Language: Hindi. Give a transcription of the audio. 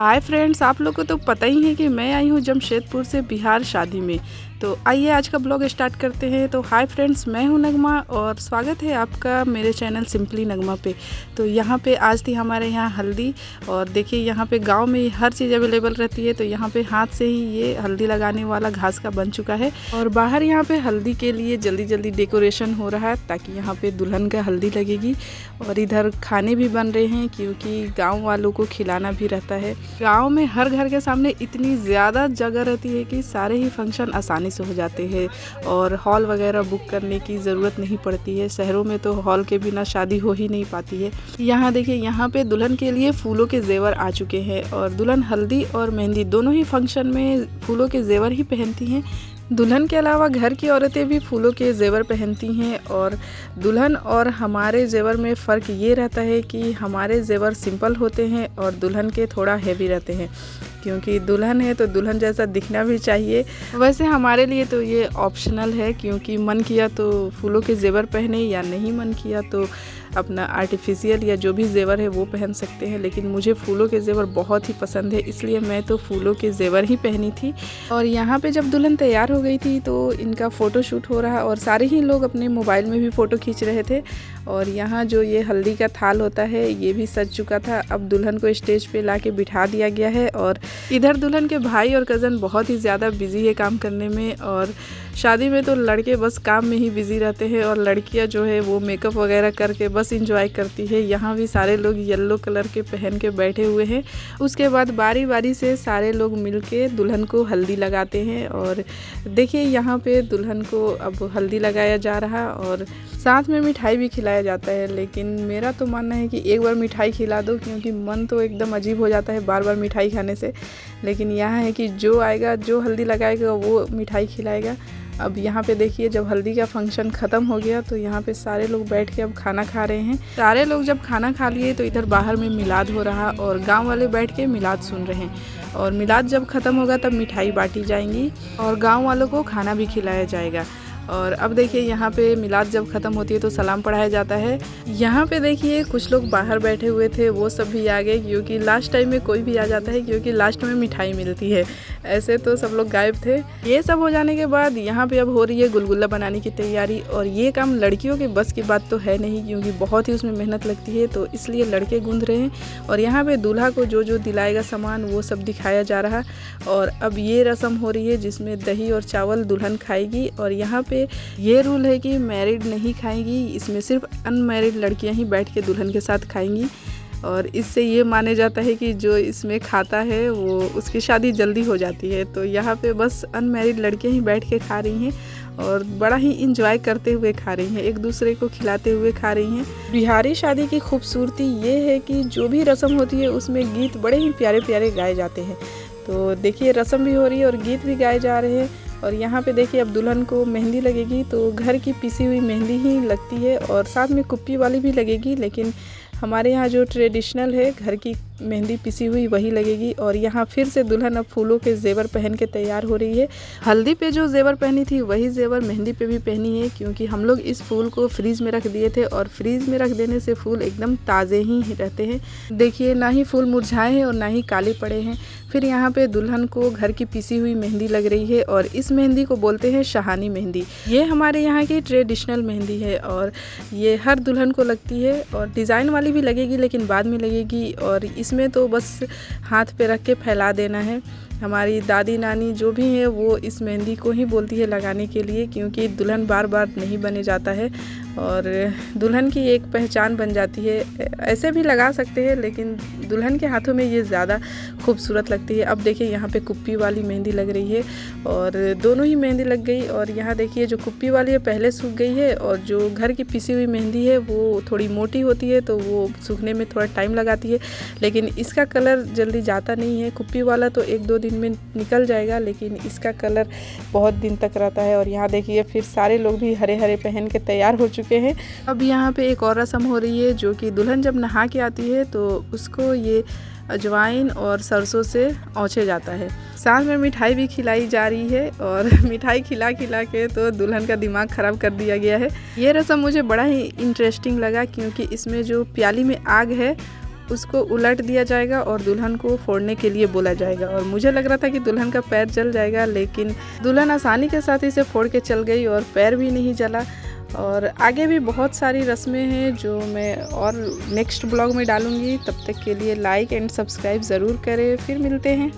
हाय फ्रेंड्स, आप लोग को तो पता ही है कि मैं आई हूँ जमशेदपुर से बिहार शादी में। तो आइए आज का ब्लॉग स्टार्ट करते हैं। तो हाय फ्रेंड्स, मैं हूँ नगमा और स्वागत है आपका मेरे चैनल सिंपली नगमा पे। तो यहाँ पे आज थी हमारे यहाँ हल्दी और देखिए यहाँ पे गांव में हर चीज़ अवेलेबल रहती है। तो यहाँ पे हाथ से ही ये हल्दी लगाने वाला घास का बन चुका है और बाहर यहाँ पे हल्दी के लिए जल्दी जल्दी डेकोरेशन हो रहा है ताकि यहाँ पे दुल्हन का हल्दी लगेगी। और इधर खाने भी बन रहे हैं क्योंकि गाँव वालों को खिलाना भी रहता है। गाँव में हर घर के सामने इतनी ज़्यादा जगह रहती है कि सारे ही फंक्शन आसानी से हो जाते हैं और हॉल वगैरह बुक करने की ज़रूरत नहीं पड़ती है। शहरों में तो हॉल के बिना शादी हो ही नहीं पाती है। यहाँ देखिए, यहाँ पे दुल्हन के लिए फूलों के जेवर आ चुके हैं और दुल्हन हल्दी और मेहंदी दोनों ही फंक्शन में फूलों के जेवर ही पहनती हैं। दुल्हन के अलावा घर की औरतें भी फूलों के जेवर पहनती हैं और दुल्हन और हमारे जेवर में फ़र्क ये रहता है कि हमारे जेवर सिंपल होते हैं और दुल्हन के थोड़ा हैवी रहते हैं क्योंकि दुल्हन है तो दुल्हन जैसा दिखना भी चाहिए। वैसे हमारे लिए तो ये ऑप्शनल है क्योंकि मन किया तो फूलों के जेवर पहने या नहीं मन किया तो अपना आर्टिफिशियल या जो भी जेवर है वो पहन सकते हैं। लेकिन मुझे फूलों के जेवर बहुत ही पसंद है, इसलिए मैं तो फूलों के जेवर ही पहनी थी। और यहाँ पे जब दुल्हन तैयार हो गई थी तो इनका फ़ोटो शूट हो रहा और सारे ही लोग अपने मोबाइल में भी फ़ोटो खींच रहे थे। और यहाँ जो ये हल्दी का थाल होता है ये भी सज चुका था। अब दुल्हन को स्टेज पे ला के बिठा दिया गया है और इधर दुल्हन के भाई और कज़न बहुत ही ज़्यादा बिजी है काम करने में। और शादी में तो लड़के बस काम में ही बिज़ी रहते हैं और लड़कियां जो है वो मेकअप वगैरह करके बस इंजॉय करती है। यहाँ भी सारे लोग येलो कलर के पहन के बैठे हुए हैं। उसके बाद बारी बारी से सारे लोग मिलके दुल्हन को हल्दी लगाते हैं। और देखिए यहाँ पे दुल्हन को अब हल्दी लगाया जा रहा और साथ में मिठाई भी खिलाया जाता है। लेकिन मेरा तो मानना है कि एक बार मिठाई खिला दो क्योंकि मन तो एकदम अजीब हो जाता है बार बार मिठाई खाने से। लेकिन यहाँ है कि जो आएगा, जो हल्दी लगाएगा वो मिठाई खिलाएगा। अब यहाँ पे देखिए, जब हल्दी का फंक्शन ख़त्म हो गया तो यहाँ पे सारे लोग बैठ के अब खाना खा रहे हैं। सारे लोग जब खाना खा लिए तो इधर बाहर में मिलाद हो रहा और गांव वाले बैठ के मिलाद सुन रहे हैं। और मिलाद जब ख़त्म होगा तब मिठाई बांटी जाएंगी और गांव वालों को खाना भी खिलाया जाएगा। और अब देखिए यहाँ पे मिलाद जब ख़त्म होती है तो सलाम पढ़ाया जाता है। यहाँ पे देखिए कुछ लोग बाहर बैठे हुए थे वो सब भी आ गए क्योंकि लास्ट टाइम में कोई भी आ जाता है क्योंकि लास्ट में मिठाई मिलती है। ऐसे तो सब लोग गायब थे। ये सब हो जाने के बाद यहाँ पे अब हो रही है गुलगुला बनाने की तैयारी। और ये काम लड़कियों के बस की बात तो है नहीं क्योंकि बहुत ही उसमें मेहनत लगती है, तो इसलिए लड़के गूंथ रहे हैं। और यहाँ पे दूल्हा को जो जो दिलाएगा सामान वो सब दिखाया जा रहा। और अब ये रस्म हो रही है जिसमें दही और चावल दुल्हन खाएगी। और यहाँ पे ये रूल है कि मैरिड नहीं खाएंगी, इसमें सिर्फ अनमैरिड लड़कियां ही बैठ के दुल्हन के साथ खाएंगी। और इससे ये माने जाता है कि जो इसमें खाता है वो उसकी शादी जल्दी हो जाती है। तो यहाँ पे बस अनमैरिड लड़कियां ही बैठ के खा रही हैं और बड़ा ही इंजॉय करते हुए खा रही हैं, एक दूसरे को खिलाते हुए खा रही हैं। बिहारी शादी की खूबसूरती ये है कि जो भी रस्म होती है उसमें गीत बड़े ही प्यारे प्यारे गाए जाते हैं। तो देखिए रस्म भी हो रही है और गीत भी गाए जा रहे हैं। और यहाँ पे देखिए अब दुल्हन को मेहंदी लगेगी तो घर की पिसी हुई मेहंदी ही लगती है और साथ में कुप्पी वाली भी लगेगी। लेकिन हमारे यहाँ जो ट्रेडिशनल है घर की मेहंदी पिसी हुई वही लगेगी। और यहाँ फिर से दुल्हन अब फूलों के जेवर पहन के तैयार हो रही है। हल्दी पे जो जेवर पहनी थी वही जेवर मेहंदी पे भी पहनी है क्योंकि हम लोग इस फूल को फ्रीज में रख दिए थे और फ्रीज में रख देने से फूल एकदम ताज़े ही रहते हैं। देखिए ना ही फूल मुरझाए हैं और ना ही काले पड़े हैं। फिर यहाँ पे दुल्हन को घर की पिसी हुई मेहंदी लग रही है और इस मेहंदी को बोलते हैं शाहानी मेहंदी। ये हमारे यहाँ की ट्रेडिशनल मेहंदी है और ये हर दुल्हन को लगती है। और डिज़ाइन वाली भी लगेगी लेकिन बाद में लगेगी। और इसमें तो बस हाथ पे रख के फैला देना है। हमारी दादी नानी जो भी है वो इस मेहंदी को ही बोलती है लगाने के लिए क्योंकि दुल्हन बार बार नहीं बने जाता है और दुल्हन की एक पहचान बन जाती है। ऐसे भी लगा सकते हैं लेकिन दुल्हन के हाथों में ये ज़्यादा खूबसूरत लगती है। अब देखिए यहाँ पे कुप्पी वाली मेहंदी लग रही है और दोनों ही मेहंदी लग गई। और यहाँ देखिए जो कुप्पी वाली है पहले सूख गई है और जो घर की पिसी हुई मेहंदी है वो थोड़ी मोटी होती है तो वो सूखने में थोड़ा टाइम लगाती है। लेकिन इसका कलर जल्दी जाता नहीं है। कुप्पी वाला तो एक दो दिन में निकल जाएगा लेकिन इसका कलर बहुत दिन तक रहता है। और यहाँ देखिए फिर सारे लोग भी हरे हरे पहन के तैयार हो चुके हैं। अब यहाँ पे एक और रस्म हो रही है जो कि दुल्हन जब नहा के आती है तो उसको ये अजवाइन और सरसों से औंछे जाता है। साथ में मिठाई भी खिलाई जा रही है और मिठाई खिला खिला के तो दुल्हन का दिमाग ख़राब कर दिया गया है। ये रस्म मुझे बड़ा ही इंटरेस्टिंग लगा क्योंकि इसमें जो प्याली में आग है उसको उलट दिया जाएगा और दुल्हन को फोड़ने के लिए बोला जाएगा। और मुझे लग रहा था कि दुल्हन का पैर जल जाएगा, लेकिन दुल्हन आसानी के साथ इसे फोड़ के चल गई और पैर भी नहीं जला। और आगे भी बहुत सारी रस्में हैं जो मैं और नेक्स्ट ब्लॉग में डालूँगी। तब तक के लिए लाइक एंड सब्सक्राइब ज़रूर करें। फिर मिलते हैं।